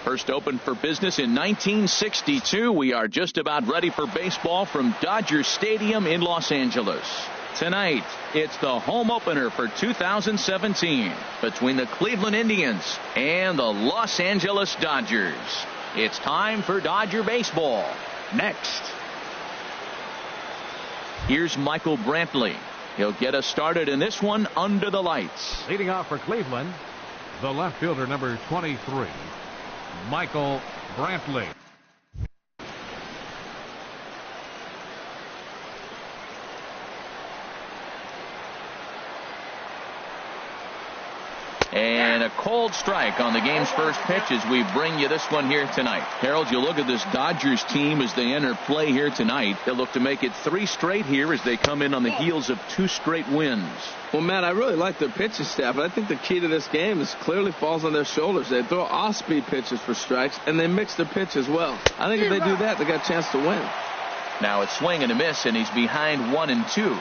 First opened for business in 1962. We are just about ready for baseball from Dodger Stadium in Los Angeles. Tonight, it's the home opener for 2017 between the Cleveland Indians and the Los Angeles Dodgers. It's time for Dodger baseball. Next, here's Michael Brantley. He'll get us started in this one under the lights. Leading off for Cleveland, the left fielder, number 23, Michael Brantley. And a cold strike on the game's first pitch as we bring you this one here tonight. Harold, you look at this Dodgers team as they enter play here tonight. They'll look to make it 3 straight here as they come in on the heels of 2 straight wins. Well, Matt, I really like their pitching staff, but I think the key to this game is clearly falls on their shoulders. They throw off-speed pitches for strikes, and they mix their pitch as well. I think if they do that, they got a chance to win. Now a swing and a miss, and he's behind 1-2.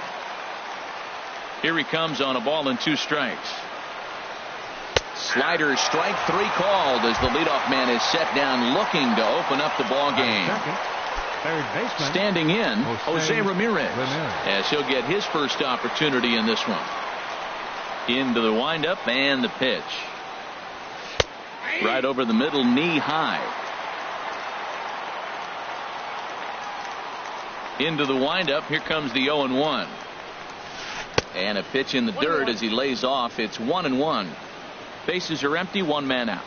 Here he comes on a ball and 2 strikes. Slider, strike 3 called as the leadoff man is set down looking to open up the ball game. Third baseman, standing in, Jose Ramirez, as he'll get his first opportunity in this one. Into the windup and the pitch. Right over the middle, knee high. Into the windup, here comes the 0-1. And a pitch in the dirt as he lays off. It's 1-1. Bases are empty, 1 man out.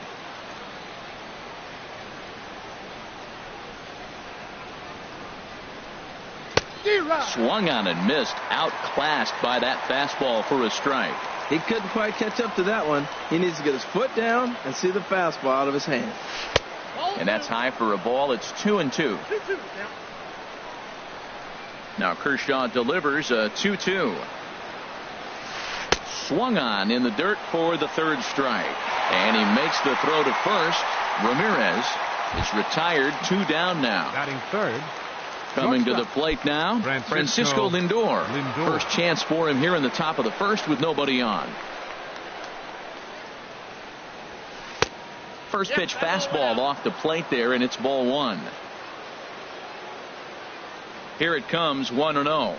Swung on and missed, outclassed by that fastball for a strike. He couldn't quite catch up to that one. He needs to get his foot down and see the fastball out of his hand. And that's high for a ball. It's 2-2. Now Kershaw delivers a 2-2. Swung on in the dirt for the 3rd strike. And he makes the throw to first. Ramirez is retired, 2 down now. Batting third. Coming to the plate now, Francisco Lindor. First chance for him here in the top of the first with nobody on. First pitch fastball off the plate there, and it's ball 1. Here it comes, 1-0.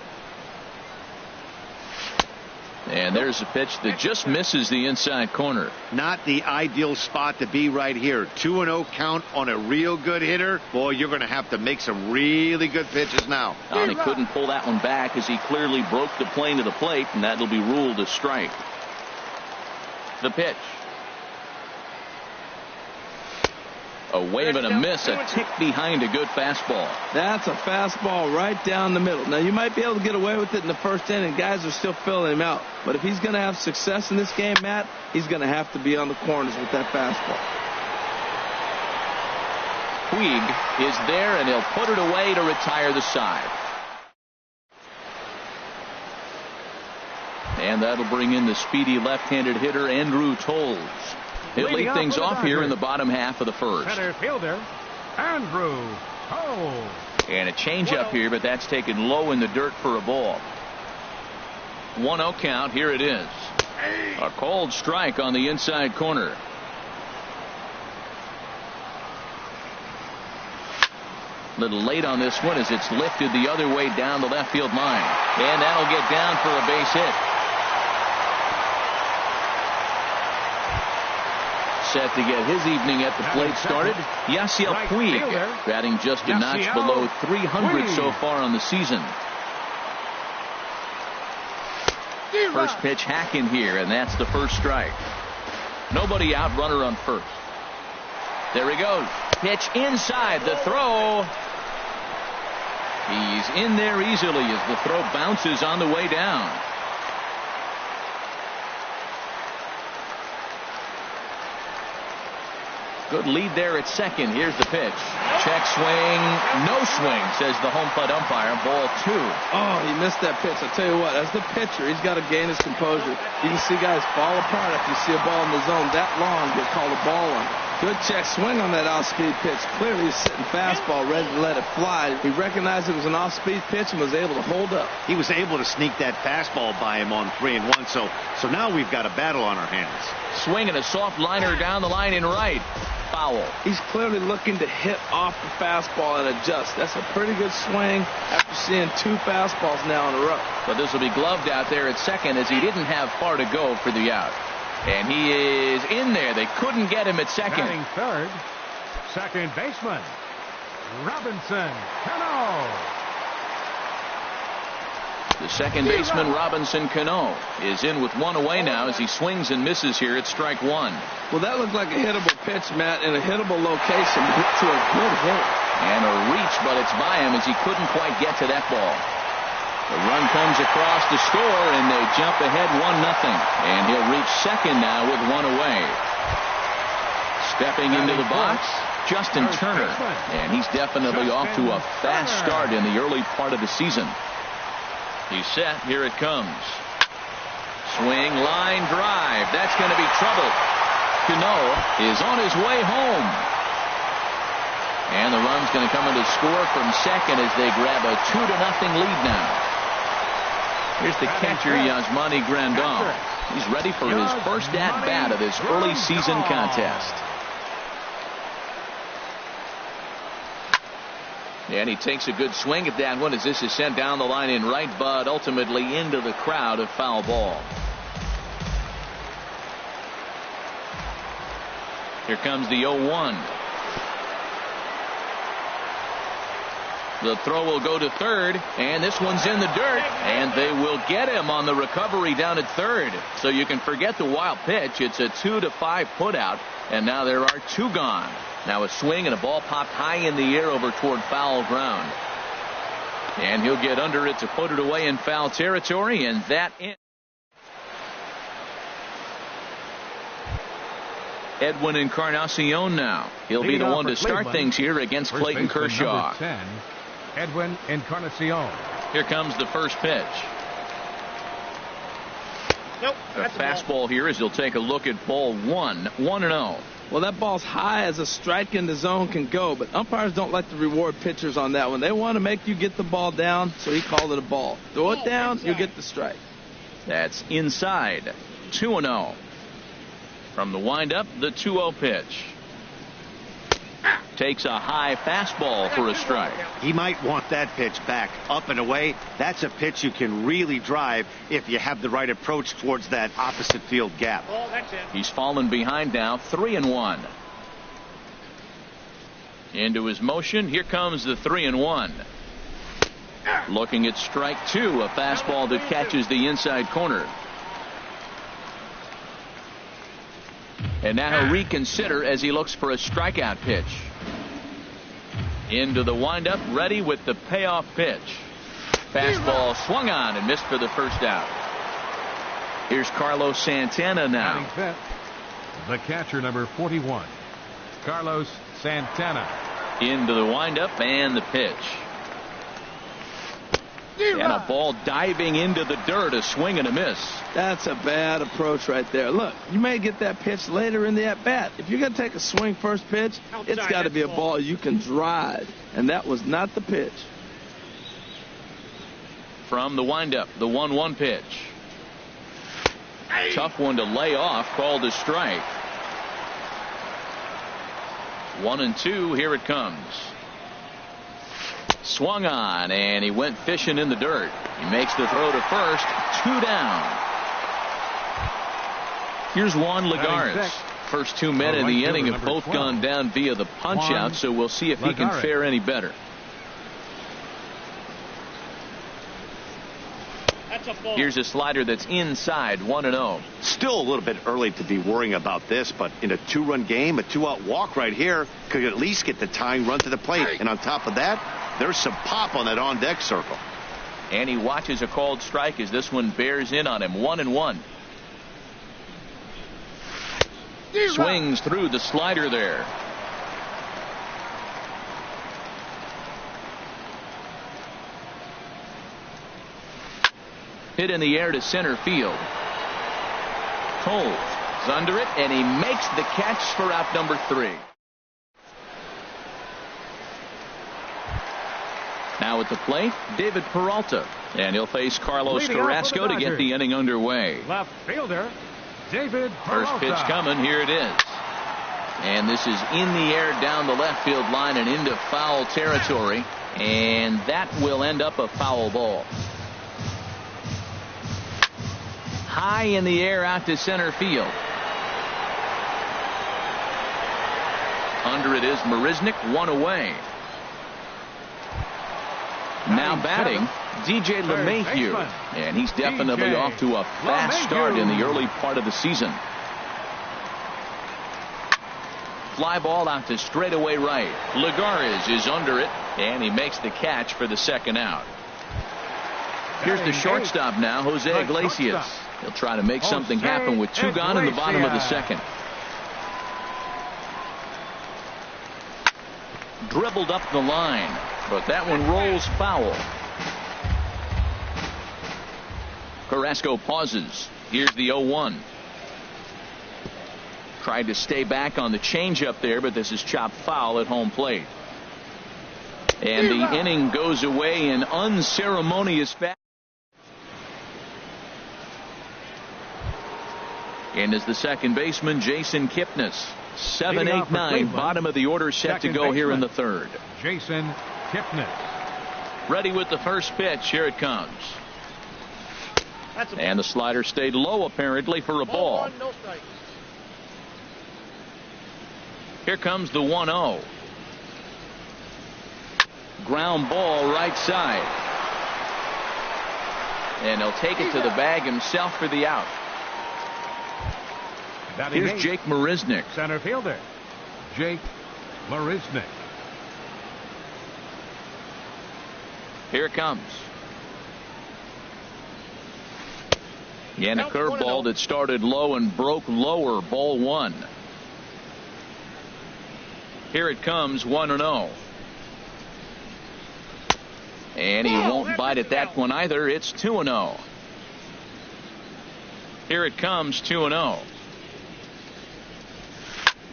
And there's a pitch that just misses the inside corner. Not the ideal spot to be right here. 2-0 count on a real good hitter. Boy, you're going to have to make some really good pitches now. And he couldn't pull that one back as he clearly broke the plane to the plate, and that'll be ruled a strike. The pitch. A wave and a miss, a tick behind a good fastball. That's a fastball right down the middle. Now, you might be able to get away with it in the first inning. Guys are still filling him out. But if he's going to have success in this game, Matt, he's going to have to be on the corners with that fastball. Puig is there, and he'll put it away to retire the side. And that'll bring in the speedy left-handed hitter, Andrew Toles. He'll lead things off here in the bottom half of the first. Center fielder, Andrew Toles. And a changeup here, but that's taken low in the dirt for a ball. 1-0 count. Here it is. A cold strike on the inside corner. Little late on this one as it's lifted the other way down the left field line. And that'll get down for a base hit. Set to get his evening at the plate started, Yasiel Puig, batting just a notch below 300 so far on the season. First pitch hack in here, and that's the first strike. Nobody out, runner on first. There he goes. Pitch inside, the throw. He's in there easily as the throw bounces on the way down. Good lead there at second. Here's the pitch. Check swing. No swing, says the home plate umpire. Ball 2. Oh, he missed that pitch. I'll tell you what, as the pitcher, he's got to gain his composure. You can see guys fall apart if you see a ball in the zone that long, get called a ball on. Good check swing on that off-speed pitch. Clearly he's sitting fastball, ready to let it fly. He recognized it was an off-speed pitch and was able to hold up. He was able to sneak that fastball by him on 3-1. So now we've got a battle on our hands. Swing and a soft liner down the line in right. foul. He's clearly looking to hit off the fastball and adjust. That's a pretty good swing after seeing 2 fastballs now in a row. But this will be gloved out there at second as he didn't have far to go for the out. And he is in there. They couldn't get him at second. Batting third, second baseman, Robinson Cano. The second baseman, Robinson Cano, is in with 1 away now as he swings and misses here at strike 1. Well, that looked like a hittable pitch, Matt, in a hittable location to a good hit. And a reach, but it's by him as he couldn't quite get to that ball. The run comes across to score, and they jump ahead 1-0. And he'll reach second now with 1 away. Stepping into the box, Justin Turner. And he's definitely off to a fast start in the early part of the season. He's set. Here it comes. Swing, line drive. That's going to be trouble. Cano is on his way home. And the run's going to come in to score from second as they grab a 2-0 lead now. Here's the catcher, Yasmani Grandal. He's ready for his first at-bat of this early season contest. And he takes a good swing at that one as this is sent down the line in right, but ultimately into the crowd, a foul ball. Here comes the 0-1. The throw will go to third, and this one's in the dirt, and they will get him on the recovery down at third. So you can forget the wild pitch. It's a 2-5 put out, and now there are 2 gone. Now a swing and a ball popped high in the air over toward foul ground. And he'll get under it to put it away in foul territory, and that ends. Edwin Encarnacion now. He'll be the one to start things here against Clayton Kershaw. 10, Edwin Encarnacion. Here comes the first pitch. Nope. A fastball here as he'll take a look at ball 1. 1-0. Well, that ball's high as a strike in the zone can go, but umpires don't like to reward pitchers on that one. They want to make you get the ball down, so he called it a ball. Throw it down, you get the strike. That's inside. 2-0. From the windup, the 2-0 pitch. Takes a high fastball for a strike. He might want that pitch back up and away. That's a pitch you can really drive if you have the right approach towards that opposite field gap. Oh, that's it. He's fallen behind now, 3-1. Into his motion. Here comes the 3-1. Looking at strike 2, a fastball that catches the inside corner. And now he'll reconsider as he looks for a strikeout pitch. Into the windup, ready with the payoff pitch. Fastball swung on and missed for the first out. Here's Carlos Santana now. Fifth, the catcher, number 41, Carlos Santana. Into the windup and the pitch. And a ball diving into the dirt, a swing and a miss. That's a bad approach right there. Look, you may get that pitch later in the at-bat. If you're going to take a swing first pitch, it's got to be a ball you can drive. And that was not the pitch. From the windup, the 1-1 pitch. Tough one to lay off, called a strike. 1-2, here it comes. Swung on, and he went fishing in the dirt. He makes the throw to first. 2 down. Here's Juan Lagares. First 2 men in the inning have both gone down via the punch-out, so we'll see if he can fare any better. Here's a slider that's inside, 1-0. Still a little bit early to be worrying about this, but in a 2-run game, a 2-out walk right here could at least get the tying run to the plate. And on top of that, there's some pop on that on-deck circle. And he watches a called strike as this one bears in on him. 1-1. Swings through the slider there. Hit in the air to center field. Toles is under it, and he makes the catch for out number 3. Now at the plate, David Peralta, and he'll face Carlos Carrasco to get the inning underway. Left fielder, David Peralta. First pitch coming, here it is. And this is in the air down the left field line and into foul territory. And that will end up a foul ball. High in the air out to center field. Under it is Marisnick, one away. Now batting, DJ LeMahieu. And he's definitely off to a fast start in the early part of the season. Fly ball out to straightaway right. Lagares is under it, and he makes the catch for the second out. Here's the shortstop now, Jose Iglesias. He'll try to make something happen with two gone in the bottom of the second. Dribbled up the line, but that one rolls foul. Carrasco pauses. Here's the 0-1. Tried to stay back on the changeup there, but this is chopped foul at home plate. And the inning goes away in unceremonious fashion. And is the second baseman, Jason Kipnis. 7-8-9, bottom of the order set to go here in the third. Jason Kipnis. Ready with the first pitch. Here it comes. And the slider stayed low apparently for a ball. Here comes the 1-0. Ground ball right side. And he'll take it to the bag himself for the out. Here's Jake Marisnick. Center fielder, Jake Marisnick. Here it comes. And a curveball that started low and broke lower. Ball one. Here it comes, 1-0. And he won't bite at that one either. It's 2-0. Here it comes, 2-0.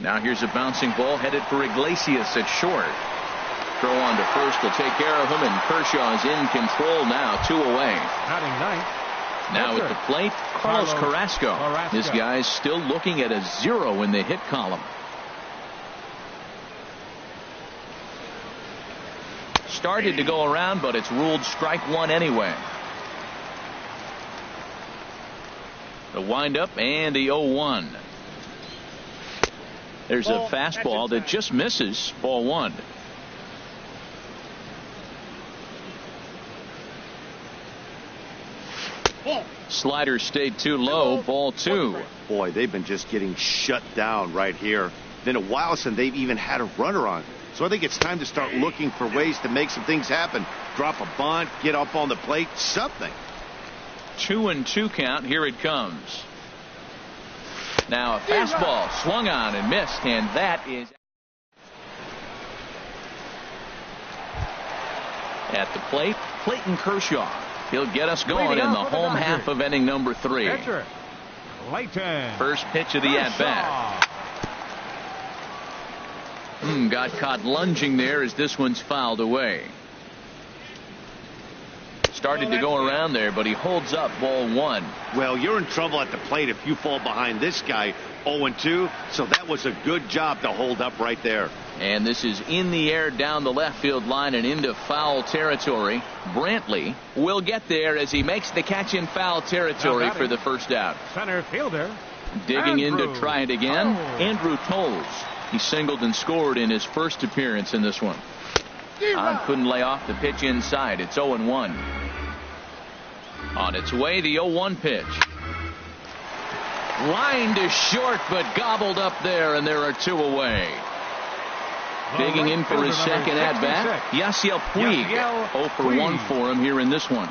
Now here's a bouncing ball headed for Iglesias at short. Throw on to first will take care of him, and Kershaw is in control now, 2 away. Batting ninth. Now at the plate, Carlos Carrasco. This guy's still looking at a 0 in the hit column. Started to go around, but it's ruled strike one anyway. The windup and the 0-1. There's a fastball that just misses. Ball one. Slider stayed too low. Ball two. Boy, they've been just getting shut down right here. Been a while since they've even had a runner on. So I think it's time to start looking for ways to make some things happen. Drop a bunt, get up on the plate, something. 2-2 count. Here it comes. Now a fastball swung on and missed, and that is at the plate. Clayton Kershaw. He'll get us going in the home half of inning number 3. First pitch of the at-bat. Got caught lunging there as this one's fouled away. Started to go around there, but he holds up. Ball one. Well, you're in trouble at the plate if you fall behind this guy. 0-2, so that was a good job to hold up right there. And this is in the air down the left field line and into foul territory. Brantley will get there as he makes the catch in foul territory for the first out. Center fielder. Digging in to try it again. Andrew Toles. He singled and scored in his first appearance in this one. Couldn't lay off the pitch inside. It's 0-1. On its way, the 0-1 pitch. Line to short, but gobbled up there, and there are 2 away. Digging in for his second at-bat, Yasiel Puig. 0 for 1 for him here in this one.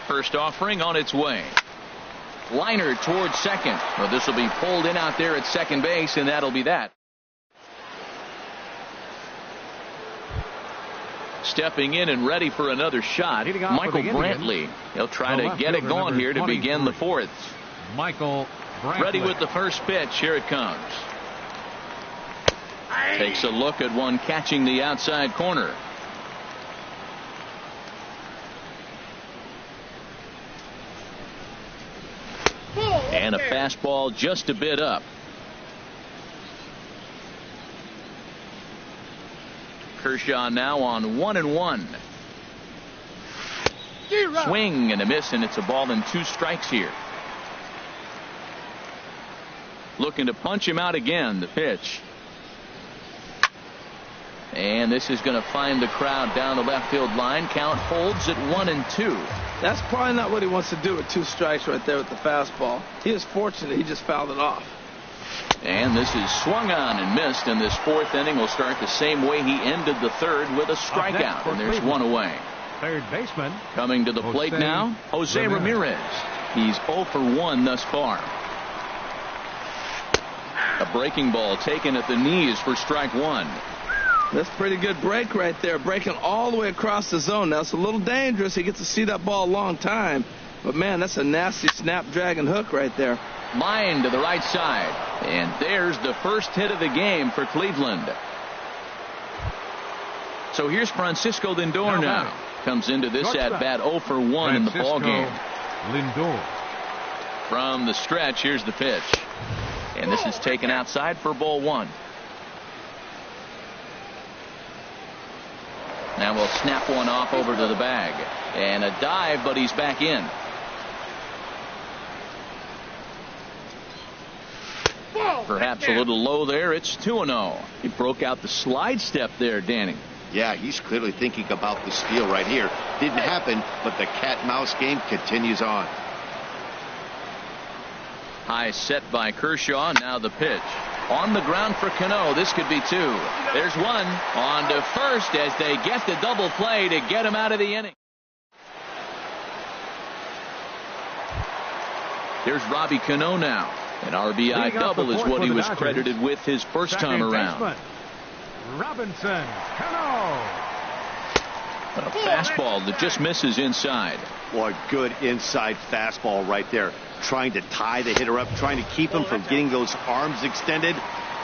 First offering on its way. Liner towards second. Well, this will be pulled in out there at second base, and that'll be that. Stepping in and ready for another shot, Michael Brantley. He'll try to get it going here to begin the fourth. Michael Brantley. Ready with the first pitch. Here it comes. Takes a look at one catching the outside corner. And a fastball just a bit up. Kershaw now on 1-1. Swing and a miss, and it's a ball and 2 strikes here. Looking to punch him out again. The pitch. And this is going to find the crowd down the left field line. Count holds at 1-2. That's probably not what he wants to do with 2 strikes right there with the fastball. He is fortunate he just fouled it off. And this is swung on and missed, and this 4th inning will start the same way he ended the 3rd with a strikeout, and there's 1 away. Third baseman. Coming to the plate now, Jose Ramirez. He's 0 for 1 thus far. A breaking ball taken at the knees for strike 1. That's pretty good break right there, breaking all the way across the zone. Now, it's a little dangerous. He gets to see that ball a long time. But, man, that's a nasty snapdragon hook right there. Line to the right side. And there's the first hit of the game for Cleveland. So here's Francisco Lindor now. Comes into this at-bat 0 for 1 in the ball game. Lindor. From the stretch, here's the pitch. And this is taken outside for ball 1. Now we'll snap one off over to the bag. And a dive, but he's back in. Perhaps a little low there. It's 2-0. He broke out the slide step there, Danny. Yeah, he's clearly thinking about the steal right here. Didn't happen, but the cat-mouse game continues on. High set by Kershaw. Now the pitch. On the ground for Cano. This could be 2. There's 1. On to first as they get the double play to get him out of the inning. Here's Robbie Cano now. An RBI double is what he was credited with his first time around. Robinson Cano. A fastball that just misses inside. Boy, good inside fastball right there. Trying to tie the hitter up, trying to keep him from getting those arms extended.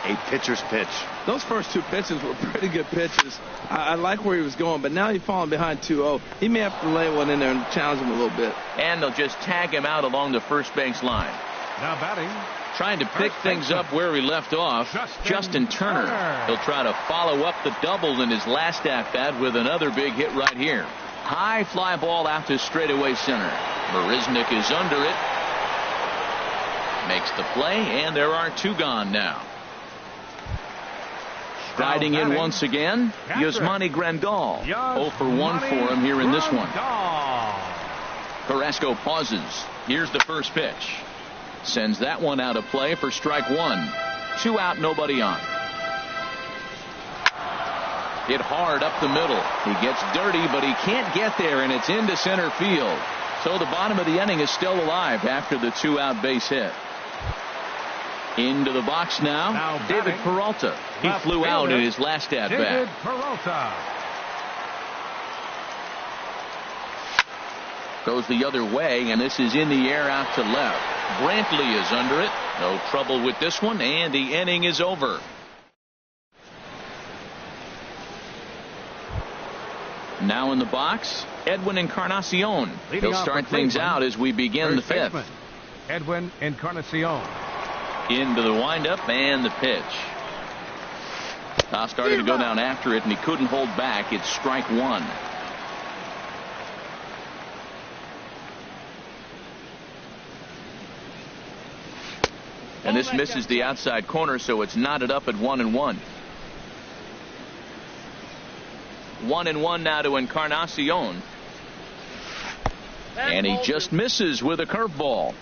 A pitcher's pitch. Those first 2 pitches were pretty good pitches. I like where he was going, but now he's falling behind 2-0. He may have to lay one in there and challenge him a little bit. And they'll just tag him out along the first base line. Now batting. Trying to pick things up where he left off, Justin Turner. He'll try to follow up the double in his last at-bat with another big hit right here. High fly ball out to straightaway center. Marisnick is under it. Makes the play, and there are 2 gone now. Striding in once again, Yasmani Grandal. 0 for 1 for him here in this one. Carrasco pauses. Here's the first pitch. Sends that one out of play for strike 1. 2 out, nobody on. Hit hard up the middle. He gets dirty, but he can't get there, and it's into center field. So the bottom of the inning is still alive after the 2-out base hit. Into the box now David Peralta. He flew out in his last at-bat. David Peralta. Goes the other way, and this is in the air out to left. Brantley is under it. No trouble with this one, and the inning is over. Now in the box, Edwin Encarnacion. He'll start things out as we begin the 5th. Edwin Encarnacion. Into the windup and the pitch. Started to go down after it, and he couldn't hold back. It's strike 1. And this misses the outside corner, so it's knotted up at 1-1. 1-1 now to Encarnacion. And he just misses with a curveball.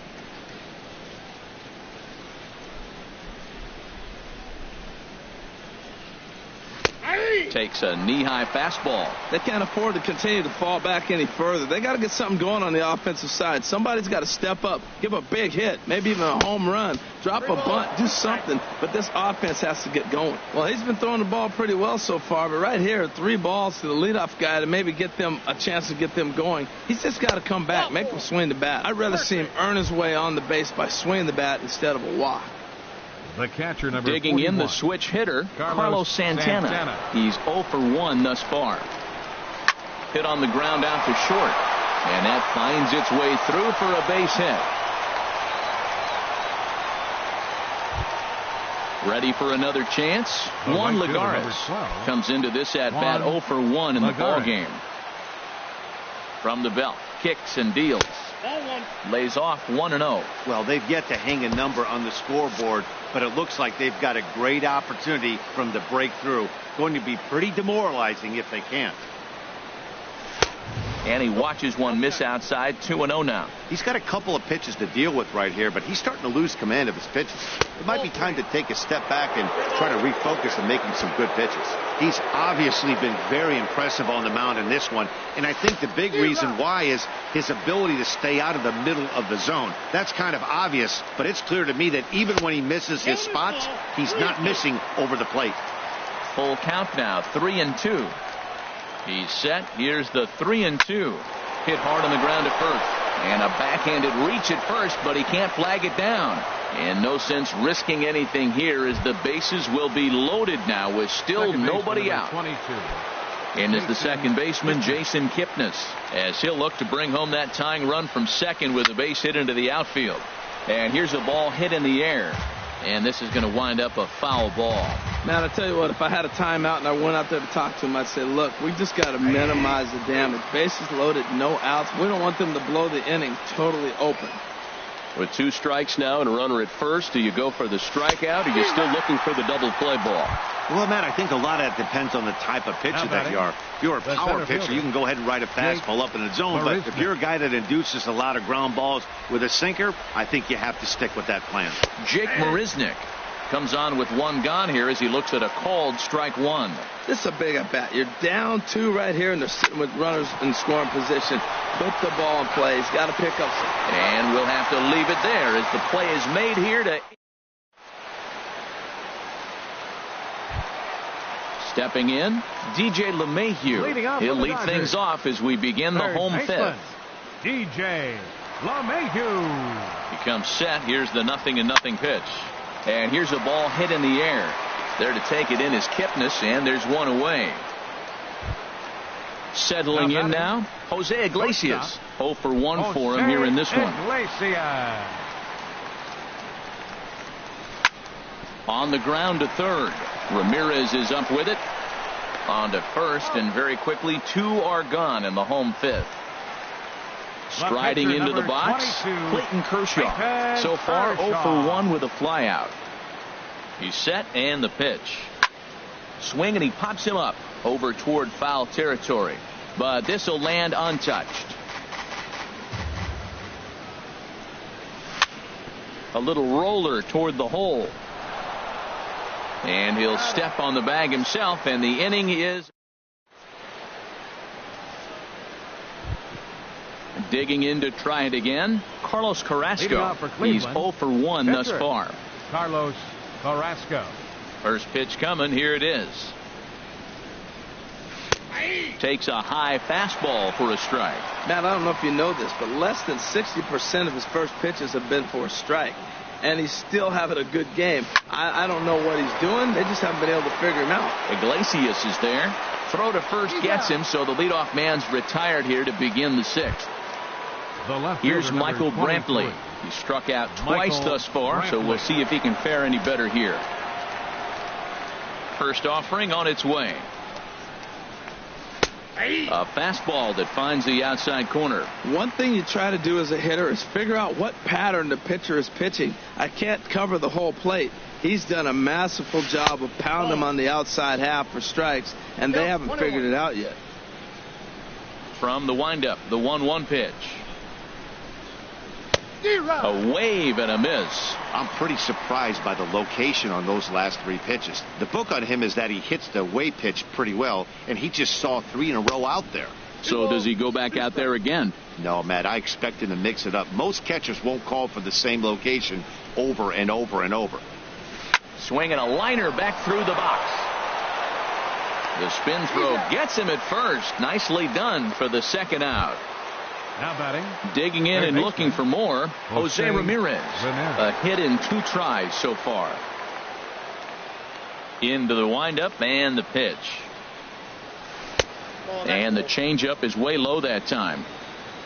Takes a knee-high fastball. They can't afford to continue to fall back any further. They got to get something going on the offensive side. Somebody's got to step up, give a big hit, maybe even a home run, drop a bunt, do something. But this offense has to get going. Well, he's been throwing the ball pretty well so far, but right here, 3 balls to the leadoff guy to maybe get them a chance to get them going. He's just got to come back, make them swing the bat. I'd rather see him earn his way on the base by swinging the bat instead of a walk. The catcher, number digging 41. In the switch hitter, Carlos Santana. He's 0 for 1 thus far. Hit on the ground out to short, and that finds its way through for a base hit. Ready for another chance? Juan Lagares comes into this at-bat 0 for 1 in the ball game. From the belt, kicks and deals. Lays off 1-0. Well, they've yet to hang a number on the scoreboard, but it looks like they've got a great opportunity from the breakthrough. Going to be pretty demoralizing if they can't. And he watches one miss outside. 2-0 now. He's got a couple of pitches to deal with right here, but he's starting to lose command of his pitches. It might be time to take a step back and try to refocus on making some good pitches. He's obviously been very impressive on the mound in this one, and I think the big reason why is his ability to stay out of the middle of the zone. That's kind of obvious, but it's clear to me that even when he misses his spots, he's not missing over the plate. Full count now, 3-2. He's set. Here's the 3-2. Hit hard on the ground at first. And a backhanded reach at first, but he can't flag it down. And no sense risking anything here as the bases will be loaded now with still nobody out. 22. And is the second baseman, Jason Kipnis, as he'll look to bring home that tying run from second with a base hit into the outfield. And here's a ball hit in the air. And this is going to wind up a foul ball. Man, I tell you what, if I had a timeout and I went out there to talk to him, I'd say, look, we just got to minimize the damage. Bases loaded, no outs. We don't want them to blow the inning totally open. With 2 strikes now and a runner at first, do you go for the strikeout or are you still looking for the double play ball? Well, Matt, I think a lot of that depends on the type of pitcher that you are. If you're a power pitcher, you can go ahead and ride a fastball up in the zone. But if you're a guy that induces a lot of ground balls with a sinker, I think you have to stick with that plan. Jake Marisnick comes on with 1 gone here as he looks at a called strike 1. This is a big at-bat. You're down 2 right here, and they're sitting with runners in scoring position. Put the ball in play. He's got to pick up some. And we'll have to leave it there as the play is made here to... Stepping in, DJ LeMahieu. He'll lead things off as we begin the home 5th. DJ LeMahieu. He comes set. Here's the 0-0 pitch. And here's a ball hit in the air. There to take it in is Kipnis, and there's 1 away. Settling in now, Jose Iglesias. 0 for 1 for him here in this one. On the ground to third. Ramirez is up with it. On to first, and very quickly 2 are gone in the home 5th. Striding into the box, Clayton Kershaw. So far 0 for 1 with a flyout. He's set and the pitch. Swing and he pops him up over toward foul territory. But this will land untouched. A little roller toward the hole. And he'll step on the bag himself, and the inning is digging in to try it again. Carlos Carrasco. He's 0 for 1 thus far. Carlos Carrasco. First pitch coming. Here it is. Takes a high fastball for a strike. Matt, I don't know if you know this, but less than 60% of his first pitches have been for a strike. And he's still having a good game. I don't know what he's doing. They just haven't been able to figure him out. Iglesias is there. Throw to first gets him, so the leadoff man's retired here to begin the 6th. Here's Michael Brantley. He struck out twice thus far, so we'll see if he can fare any better here. First offering on its way. A fastball that finds the outside corner. One thing you try to do as a hitter is figure out what pattern the pitcher is pitching. I can't cover the whole plate. He's done a masterful job of pounding him on the outside half for strikes, and they haven't figured it out yet. From the windup, the 1-1 pitch. A wave and a miss. I'm pretty surprised by the location on those last 3 pitches. The book on him is that he hits the wave pitch pretty well, and he just saw 3 in a row out there. So does he go back out there again? No, Matt, I expect him to mix it up. Most catchers won't call for the same location over and over and over. Swinging a liner back through the box. The spin throw gets him at first. Nicely done for the 2nd out. Now batting. Digging in and looking for more, Jose Ramirez. A hit in 2 tries so far. Into the windup and the pitch. And the changeup is way low that time.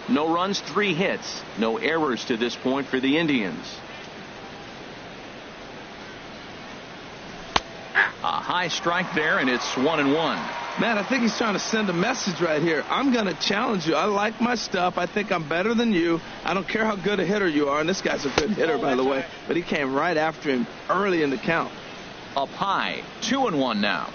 No runs, 3 hits. No errors to this point for the Indians. A high strike there, and it's 1-1. Man, I think he's trying to send a message right here. I'm going to challenge you. I like my stuff. I think I'm better than you. I don't care how good a hitter you are. And this guy's a good hitter, by the way. But he came right after him early in the count. Up high, 2-1 now.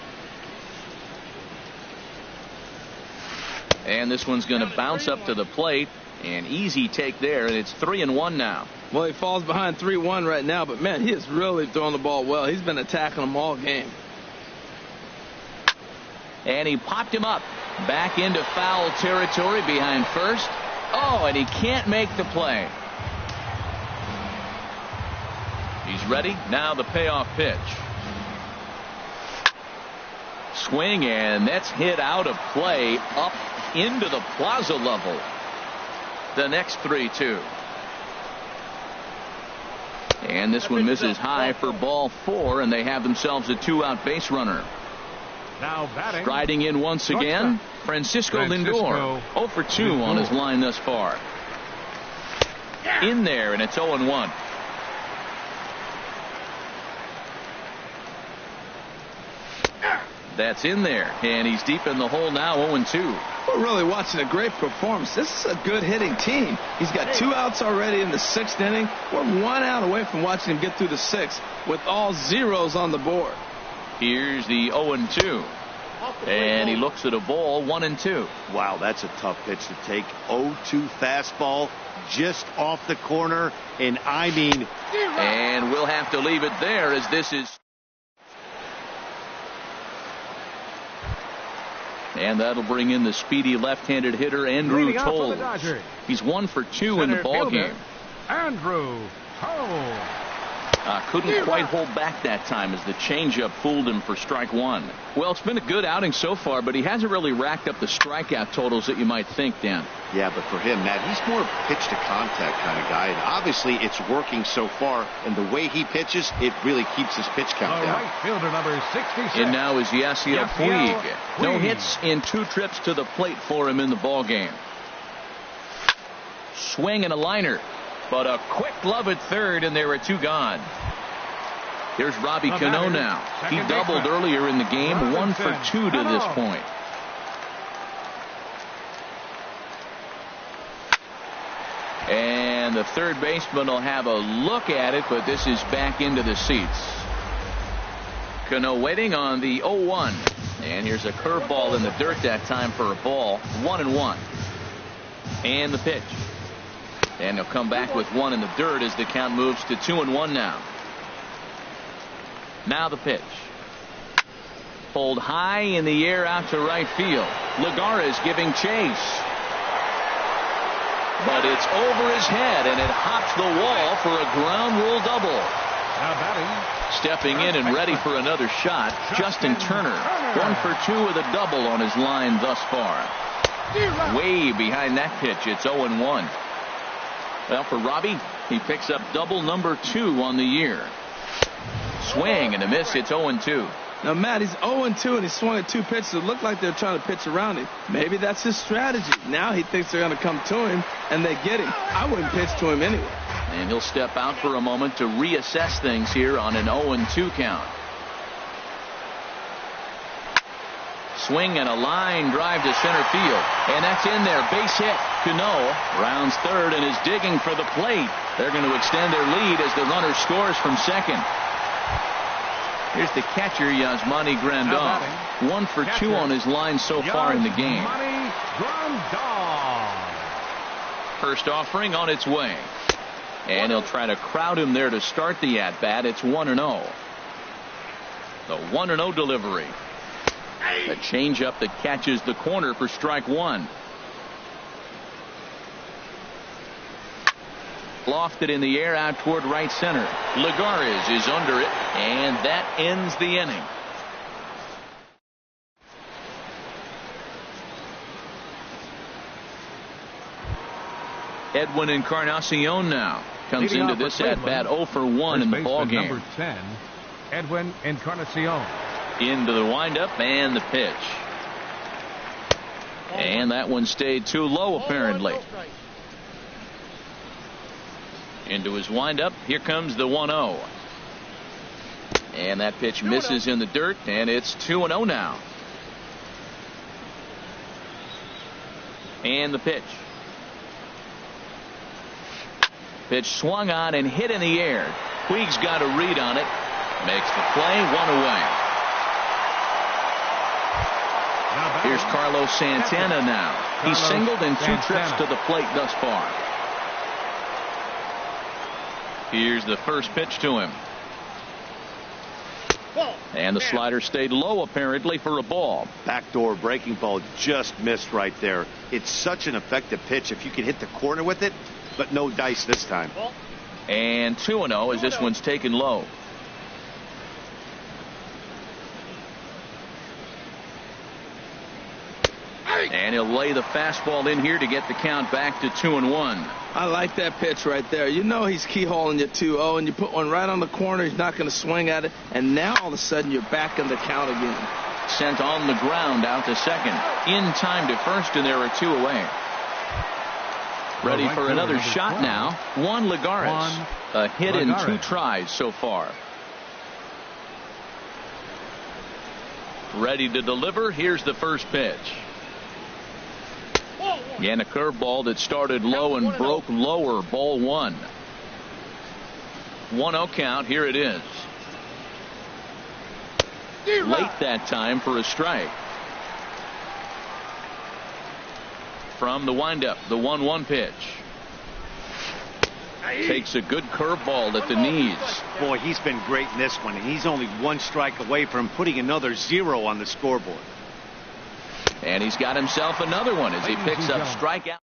And this one's going to bounce up to the plate. An easy take there, and it's 3-1 now. Well, he falls behind 3-1 right now, but, man, he is really throwing the ball well. He's been attacking them all game. And he popped him up. Back into foul territory behind first. Oh, and he can't make the play. He's ready. Now the payoff pitch. Swing, and that's hit out of play up into the plaza level. The next 3-2. And this one misses high for ball 4, and they have themselves a 2-out base runner. Now batting. Striding in once again, Francisco Lindor. 0 for 2 on his line thus far. In there, and it's 0-1. That's in there, and he's deep in the hole now, 0-2. We're really watching a great performance. This is a good hitting team. He's got 2 outs already in the 6th inning. We're 1 out away from watching him get through the 6th with all zeros on the board. Here's the 0-2. And he looks at a ball, 1-2. Wow, that's a tough pitch to take. 0-2 fastball just off the corner. And I mean. And we'll have to leave it there as this is. And that'll bring in the speedy left-handed hitter, Andrew Toll. He's 1 for 2 in the ballgame. Andrew Toll. Couldn't quite hold back that time as the changeup fooled him for strike 1. Well, it's been a good outing so far, but he hasn't really racked up the strikeout totals that you might think, Dan. Yeah, but for him, Matt, he's more of a pitch-to-contact kind of guy, and obviously it's working so far, and the way he pitches, it really keeps his pitch count down. Right fielder number 66. And now is Yasiel Puig. No hits in 2 trips to the plate for him in the ballgame. Swing and a liner. But a quick glove at third, and there are 2 gone. Here's Robbie Cano now. He doubled earlier in the game, 1 for 2 to this point. And the third baseman will have a look at it, but this is back into the seats. Cano waiting on the 0-1. And here's a curveball in the dirt that time for a ball. 1-1. And the pitch. And he'll come back with 1 in the dirt as the count moves to 2-1 now. Now the pitch. Pulled high in the air out to right field. Lagares giving chase. But it's over his head, and it hops the wall for a ground rule double. Now batting. Stepping in and ready for another shot, Justin Turner. 1 for 2 with a double on his line thus far. Way behind that pitch, it's 0-1. Well, for Robbie, he picks up double number 2 on the year. Swing and a miss. It's 0-2. Now, Matt, he's 0-2 and he swung at 2 pitches. It looked like they're trying to pitch around him. Maybe that's his strategy. Now he thinks they're going to come to him and they get him. I wouldn't pitch to him anyway. And he'll step out for a moment to reassess things here on an 0-2 count. Swing and a line drive to center field. And that's in there. Base hit. Cano rounds third and is digging for the plate. They're going to extend their lead as the runner scores from second. Here's the catcher, Yasmani Grandal. 1 for 2 on his line so far in the game. First offering on its way. And he'll try to crowd him there to start the at-bat. It's 1-0. The 1-0 delivery. A changeup that catches the corner for strike 1. Lofted in the air out toward right center. Lagares is under it, and that ends the inning. Edwin Encarnacion now comes into this at bat 0 for 1 in the ballgame. Number 10, Edwin Encarnacion. Into the windup and the pitch. And that one stayed too low apparently. Into his windup. Here comes the 1-0. And that pitch misses in the dirt, and it's 2-0 now. And the pitch. Pitch swung on and hit in the air. Puig's got a read on it. Makes the play, one away. Here's Carlos Santana now. He's singled in 2 trips to the plate thus far. Here's the first pitch to him. And the slider stayed low apparently for a ball. Backdoor breaking ball just missed right there. It's such an effective pitch if you can hit the corner with it, but no dice this time. And 2-0 as this one's taken low. And he'll lay the fastball in here to get the count back to 2-1. I like that pitch right there. You know he's keyholing you 2-0, and you put one right on the corner. He's not going to swing at it. And now all of a sudden you're back in the count again. Sent on the ground out to second. In time to first, and there are 2 away. Ready for another shot now. Juan Lagares. A hit in 2 tries so far. Ready to deliver. Here's the first pitch. And a curveball that started low and broke lower. Ball 1. 1-0 count. Here it is. Late that time for a strike. From the windup, the 1-1 pitch. Takes a good curveball at the knees. Boy, he's been great in this one, and he's only 1 strike away from putting another 0 on the scoreboard. And he's got himself another one as he picks up strikeout.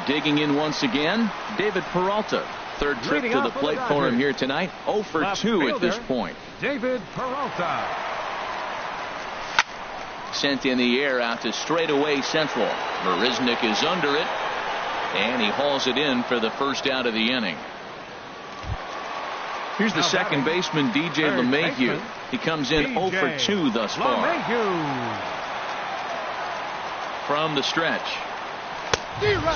Digging in once again, David Peralta. 3rd trip to the plate for him here tonight. 0 for 2 at this point. David Peralta. Sent in the air out to straightaway central. Marisnik is under it, and he hauls it in for the first out of the inning. Here's the second baseman, DJ LeMahieu. He comes in 0 for 2 thus far. From the stretch.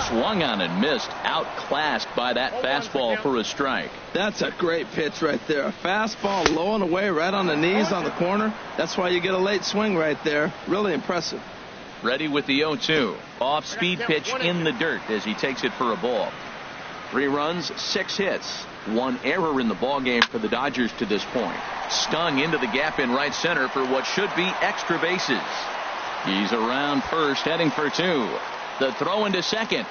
Swung on and missed. Outclassed by that fastball for a strike. That's a great pitch right there. A fastball low and away right on the knees on the corner. That's why you get a late swing right there. Really impressive. Ready with the 0-2. Off-speed pitch in the dirt as he takes it for a ball. 3 runs, 6 hits. 1 error in the ballgame for the Dodgers to this point. Stung into the gap in right center for what should be extra bases. He's around first, heading for 2. The throw into second.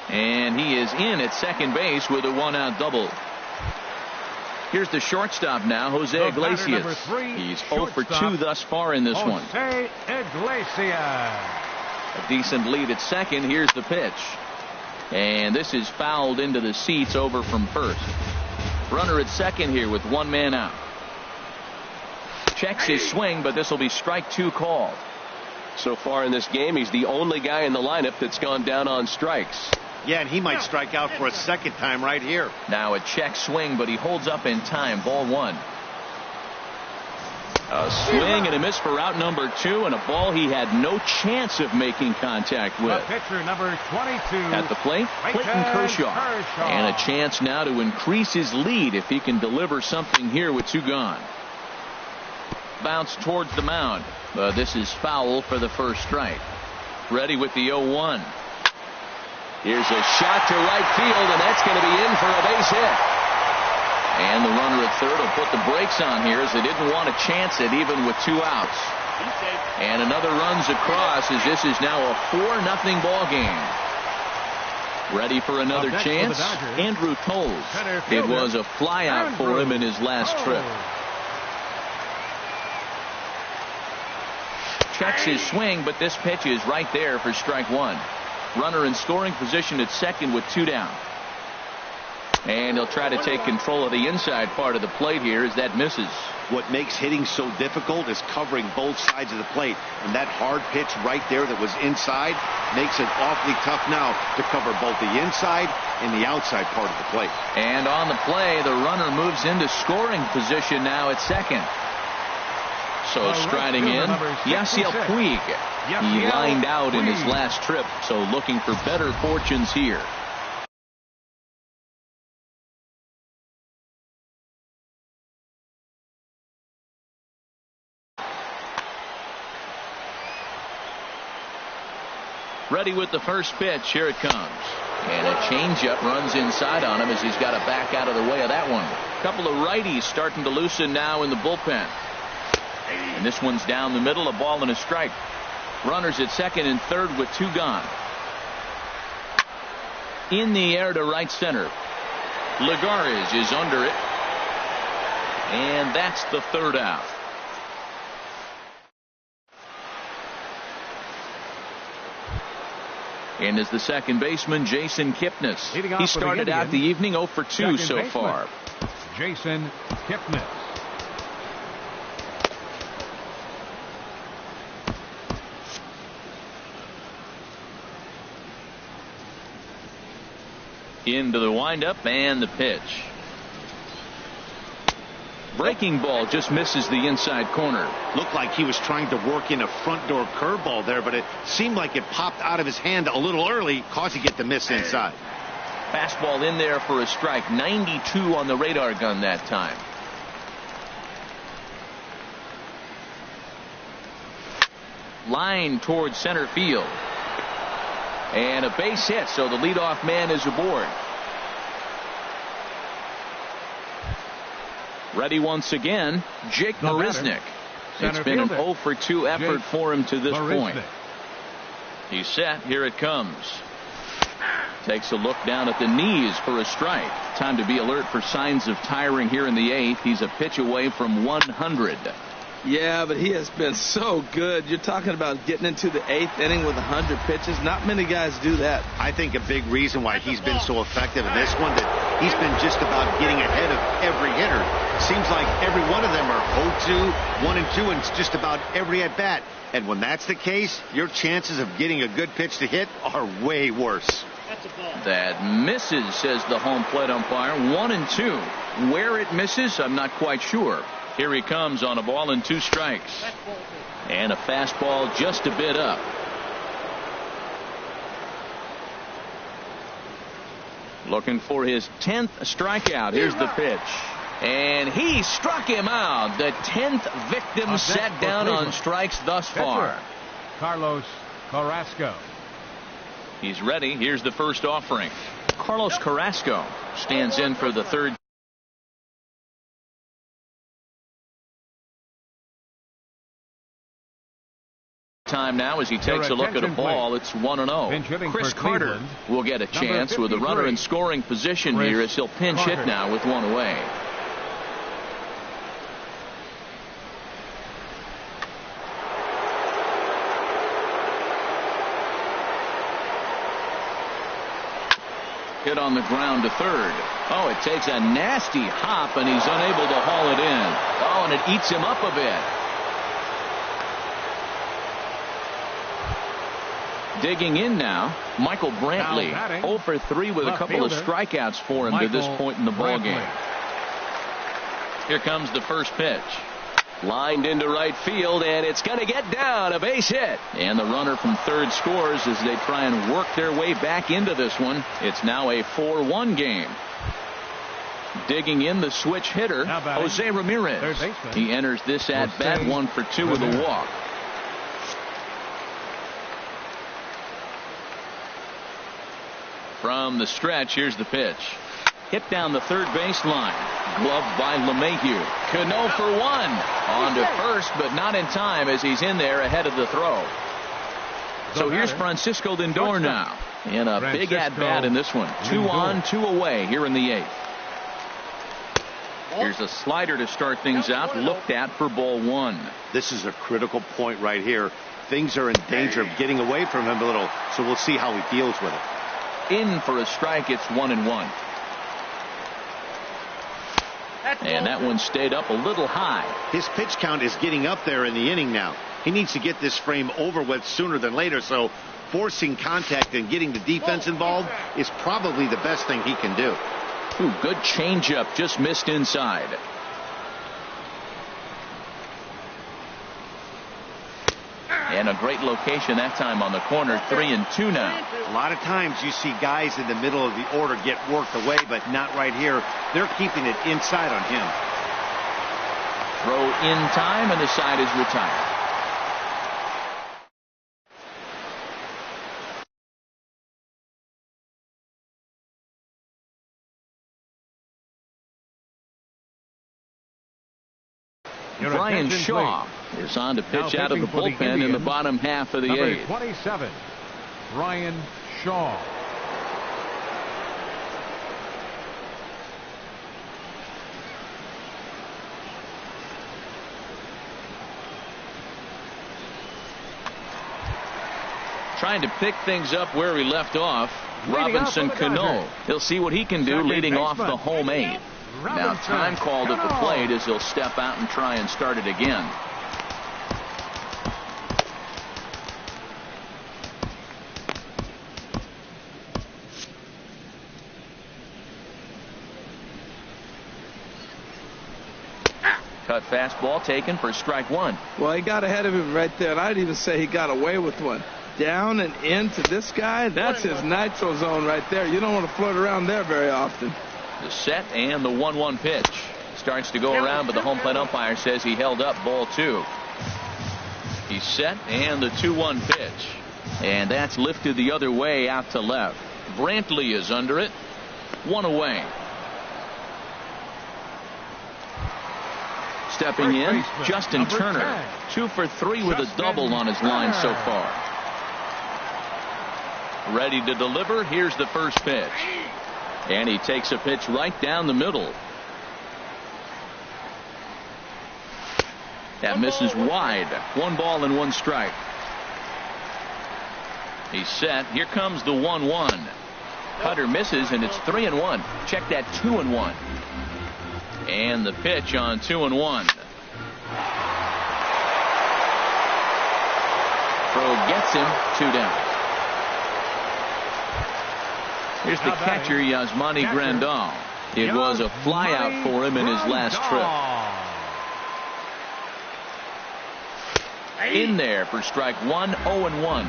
And he is in at second base with a 1-out double. Here's the shortstop now, Jose Iglesias. He's 0 for 2 thus far in this one. Jose Iglesias. A decent lead at second. Here's the pitch. And this is fouled into the seats over from first. Runner at second here with 1 man out. Checks his swing, but this will be strike 2 called. So far in this game, he's the only guy in the lineup that's gone down on strikes. Yeah, and he might strike out for a second time right here. Now a check swing, but he holds up in time. Ball 1. A swing and a miss for out number 2, and a ball he had no chance of making contact with. The pitcher number 22. At the plate, Clayton Kershaw. And a chance now to increase his lead if he can deliver something here with 2 gone. Bounce towards the mound. This is foul for the first strike. Ready with the 0-1. Here's a shot to right field, and that's going to be in for a base hit. And the runner at third will put the brakes on here as they didn't want to chance it even with 2 outs. And another runs across as this is now a 4-0 ball game. Ready for another chance? Andrew Toles. It was a flyout for him in his last trip. Checks his swing, but this pitch is right there for strike 1. Runner in scoring position at second with 2 down. And he'll try to take control of the inside part of the plate here as that misses. What makes hitting so difficult is covering both sides of the plate. And that hard pitch right there that was inside makes it awfully tough now to cover both the inside and the outside part of the plate. And on the play, the runner moves into scoring position now at second. So striding in, Yasiel Puig. He lined out in his last trip, so looking for better fortunes here. Ready with the first pitch. Here it comes. And a changeup runs inside on him as he's got to back out of the way of that one. A couple of righties starting to loosen now in the bullpen. And this one's down the middle, a ball and a strike. Runners at second and third with 2 gone. In the air to right center. Lagares is under it. And that's the 3rd out. And is the second baseman, Jason Kipnis. He started out the evening 0 for 2 so far. Jason Kipnis. Into the windup and the pitch. Breaking ball just misses the inside corner. Looked like he was trying to work in a front door curveball there, but it seemed like it popped out of his hand a little early, causing it to miss inside. Fastball in there for a strike. 92 on the radar gun that time. Line towards center field. And a base hit, so the leadoff man is aboard. Ready once again, Jake Marisnick. It's been an 0 for 2 effort for him to this point. He's set. Here it comes. Takes a look down at the knees for a strike. Time to be alert for signs of tiring here in the 8th. He's a pitch away from 100. Yeah, but he has been so good. You're talking about getting into the 8th inning with 100 pitches. Not many guys do that. I think a big reason why he's been so effective in this one, that he's been just about getting ahead of every hitter. Seems like every one of them are 0-2, 1-2, and it's just about every at bat. And when that's the case, your chances of getting a good pitch to hit are way worse. That misses, says the home plate umpire. 1-2. Where it misses, I'm not quite sure. Here he comes on a ball and 2 strikes. And a fastball just a bit up. Looking for his 10th strikeout. Here's the pitch. And he struck him out. The 10th victim set down on strikes thus far. Carlos Carrasco. He's ready. Here's the first offering. Carlos Carrasco stands in for the 3rd. Time now as he takes a look at a ball. It's 1-0. Chris Carter will get a chance with a runner in scoring position here as he'll pinch hit now with 1 away. Hit on the ground to 3rd. Oh, it takes a nasty hop and he's unable to haul it in. Oh, and it eats him up a bit. Digging in now, Michael Brantley. 0 for 3 with a couple of strikeouts for him to this point in the ballgame. Here comes the first pitch. Lined into right field, and it's going to get down. A base hit. And the runner from 3rd scores as they try and work their way back into this one. It's now a 4-1 game. Digging in the switch hitter, Jose Ramirez. He enters this at bat 1 for 2 with a walk. From the stretch, here's the pitch. Hit down the 3rd baseline. Gloved by LeMahieu. Cano for 1. On to first, but not in time as he's in there ahead of the throw. So here's Francisco Lindor now. In a big at-bat in this one. 2 on, 2 away here in the 8th. Here's a slider to start things out. Looked at for ball 1. This is a critical point right here. Things are in danger of getting away from him a little, so we'll see how he deals with it. In for a strike. It's 1-1. And that one stayed up a little high. His pitch count is getting up there in the inning now. He needs to get this frame over with sooner than later, so forcing contact and getting the defense involved is probably the best thing he can do. Ooh, good changeup, just missed inside. And a great location that time on the corner. 3-2 now. A lot of times you see guys in the middle of the order get worked away, but not right here. They're keeping it inside on him. Throw in time, and the side is retired. Your Brian attention, Shaw please. is on to pitch Now out of the pitching for the bullpen in the Indians, bottom half of the number eighth. 27, Brian Shaw. Trying to pick things up where he left off. Leading Robinson off for the Cano. Dodgers. He'll see what he can do Second leading off baseman. the home eighth. Now Robinson time called at the Cano. plate as he'll step out and try and start it again. Cut fastball taken for strike one. Well, he got ahead of him right there, and I'd even say he got away with one. Down and into this guy, that's his nitro zone right there. You don't want to float around there very often. The set and the 1-1 pitch. Starts to go around, but the home plate umpire says he held up ball two. He's set and the 2-1 pitch. And that's lifted the other way out to left. Brantley is under it. One away. Stepping in, Justin Turner. 2 for 3 with a double on his line so far. Ready to deliver. Here's the first pitch. And he takes a pitch right down the middle. That misses wide. 1 ball and 1 strike. He's set. Here comes the 1-1. Cutter misses, and it's 3-1. Check that 2-1. And the pitch on 2-1. Throw gets him. 2 down. Here's the catcher, Yasmani Grandal. It was a flyout for him in his last trip. In there for strike one. 0-1.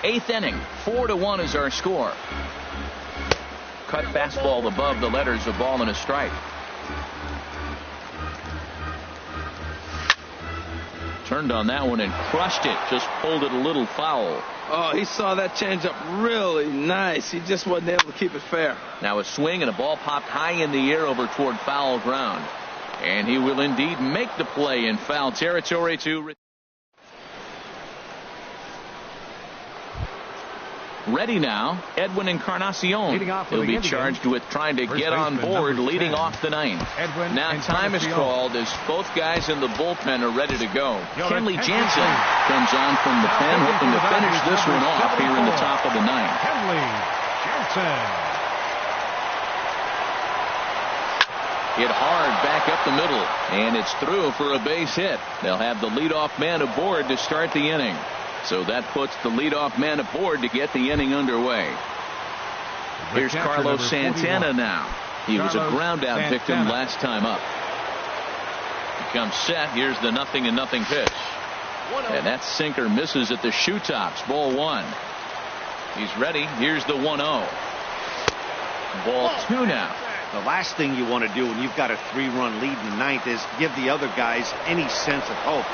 8th inning. 4-1 is our score. Cut fastball above the letters, a ball and a strike. Turned on that one and crushed it. Just pulled it a little foul. Oh, he saw that changeup really nice. He just wasn't able to keep it fair. Now a swing and a ball popped high in the air over toward foul ground. And he will indeed make the play in foul territory to. Ready now, Edwin Encarnacion. He'll be charged with trying to get on board leading off the ninth. Now time is called as both guys in the bullpen are ready to go. Kenley Jansen comes on from the pen, hoping to finish this one off here in the top of the ninth. Kenley Jansen. Hit hard back up the middle, and it's through for a base hit. They'll have the leadoff man aboard to start the inning. So that puts the leadoff man aboard to get the inning underway. Here's Carlos Santana now. He was a ground out victim last time up. He comes set. Here's the 0-0 pitch. And that sinker misses at the shoe tops. Ball 1. He's ready. Here's the 1-0. Ball 2 now. The last thing you want to do when you've got a 3-run lead in the ninth is give the other guys any sense of hope.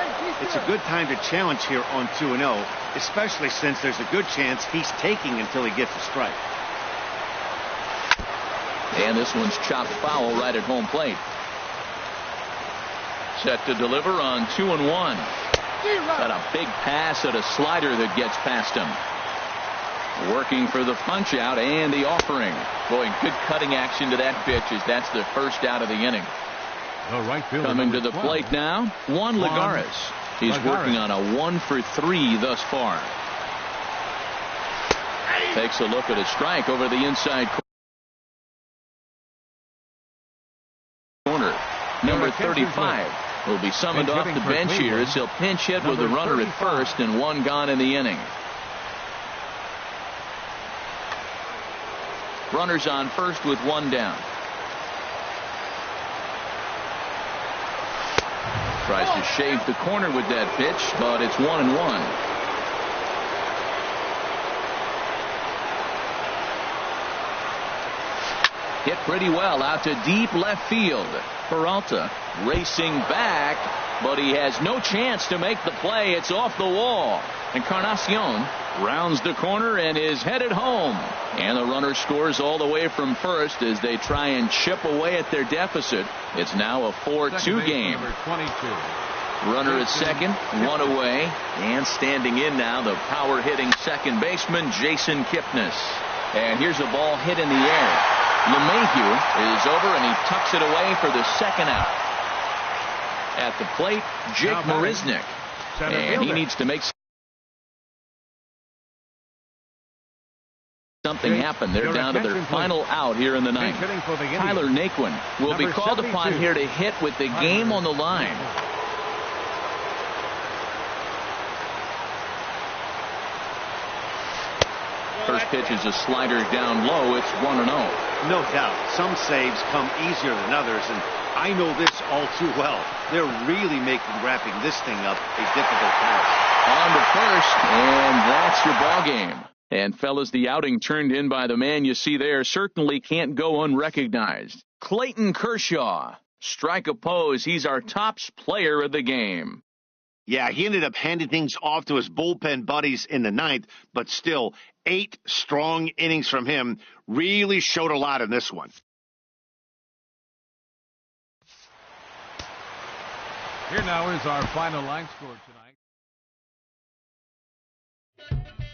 It's a good time to challenge here on 2-0, especially since there's a good chance he's taking until he gets a strike. And this one's chopped foul right at home plate. Set to deliver on 2-1. Got a big pass at a slider that gets past him. Working for the punch out and the offering. Boy, good cutting action to that pitch as that's the first out of the inning. The right fielder coming to the plate now, Juan Lagares. He's working on a 1 for 3 thus far. Takes a look at a strike over the inside corner. Number 35 will be summoned off the bench here as he'll pinch hit with a runner at first and 1 gone in the inning. Runners on first with 1 down. Tries to shave the corner with that pitch, but it's 1-1. Hit pretty well out to deep left field. Peralta racing back, but he has no chance to make the play. It's off the wall. Encarnacion rounds the corner and is headed home. And the runner scores all the way from first as they try and chip away at their deficit. It's now a 4-2 game. Number 22. Runner at second, one away. And standing in now, the power-hitting second baseman, Jason Kipnis. And here's a ball hit in the air. LeMahieu is over, and he tucks it away for the second out. At the plate, Jake Marisnick. And he needs to make something happen. They're down to their final out here in the ninth. Tyler Naquin will be called upon here to hit with the game on the line. First pitch is a slider down low. It's 1-0. No doubt. Some saves come easier than others, and I know this all too well. They're really making wrapping this thing up a difficult task. On to first, and that's your ball game. And fellas, the outing turned in by the man you see there certainly can't go unrecognized. Clayton Kershaw. Strike oppose. He's our tops player of the game. Yeah, he ended up handing things off to his bullpen buddies in the ninth, but still, 8 strong innings from him really showed a lot in this one. Here now is our final line score tonight.